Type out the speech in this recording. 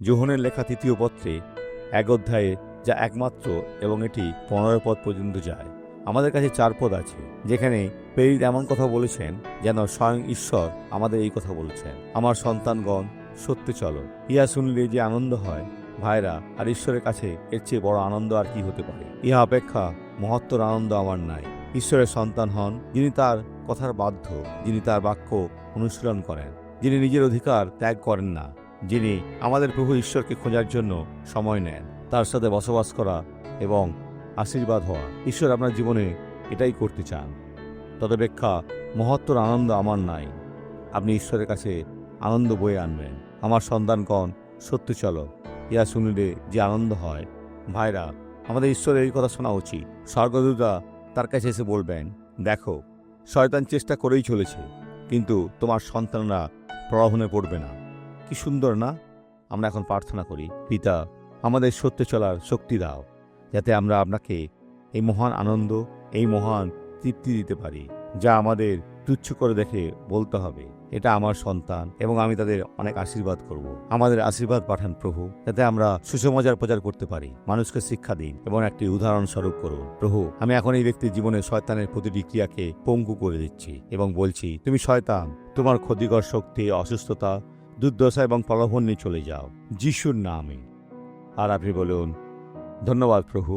যোহনের লেখা ৩য় পত্রে ১ অধ্যায়ে যা একমাত্র এবং এটি ১৫ পদ পর্যন্ত যায়। আমাদের কাছে ৪ পদ আছে, যেখানে প্রেরিত এমন কথা বলেছেন যেন স্বয়ং ঈশ্বর আমাদের এই কথা বলেছেন, আমার সন্তানগণ সত্যে চলো। ইহা শুনলে যে আনন্দ হয় ভাইরা, আর ঈশ্বরের কাছে এর চেয়ে বড় আনন্দ আর কি হতে পারে? ইহা অপেক্ষা মহত্তর আনন্দ আমার নাই। ঈশ্বরের সন্তান হন যিনি তার কথার বাধ্য, যিনি তার বাক্য অনুশীলন করেন, যিনি নিজের অধিকার ত্যাগ করেন না, যিনি আমাদের প্রভু ঈশ্বরকে খোঁজার জন্য সময় নেন, তার সাথে বসবাস করা এবং আশীর্বাদ হওয়া। ঈশ্বর আপনার জীবনে এটাই করতে চান। তদপেক্ষা মহত্তর আনন্দ আমার নাই। আপনি ঈশ্বরের কাছে আনন্দ বয়ে আনবেন। আমার সন্তানগণ সত্যি চলো। ইয়া শুনলে যে আনন্দ হয় ভাইরা, আমাদের ঈশ্বরের এই কথা শোনা উচিত। স্বর্গদূতরা তার কাছে এসে বলবেন, দেখো শয়তান চেষ্টা করেই চলেছে, কিন্তু তোমার সন্তানরা প্রলোভনে পড়বে না। কি সুন্দর না? আমরা এখন প্রার্থনা করি। পিতা, আমাদের সত্যে চলার শক্তি দাও, যাতে আমরা আপনাকে এই মহান আনন্দ, এই মহান তৃপ্তি দিতে পারি, যা আমাদের তুচ্ছ করে দেখে বলতে হবে, এটা আমার সন্তান এবং আমি তাদের অনেক আশীর্বাদ করব। আমাদের আশীর্বাদ পাঠান প্রভু, যাতে আমরা সুসমাচার প্রচার করতে পারি। মানুষকে শিক্ষা দিন এবং একটি উদাহরণস্বরূপ করুন। প্রভু, আমি এখন এই ব্যক্তির জীবনে শয়তানের প্রতিটি ক্রিয়াকে পঙ্গু করে দিচ্ছি এবং বলছি, তুমি শয়তান, তোমার ক্ষতিকর শক্তি, অসুস্থতা, দুর্দশা এবং প্রলোভন নিয়ে চলে যাও যিশুর নামে। আর আপনি বলুন, ধন্যবাদ প্রভু।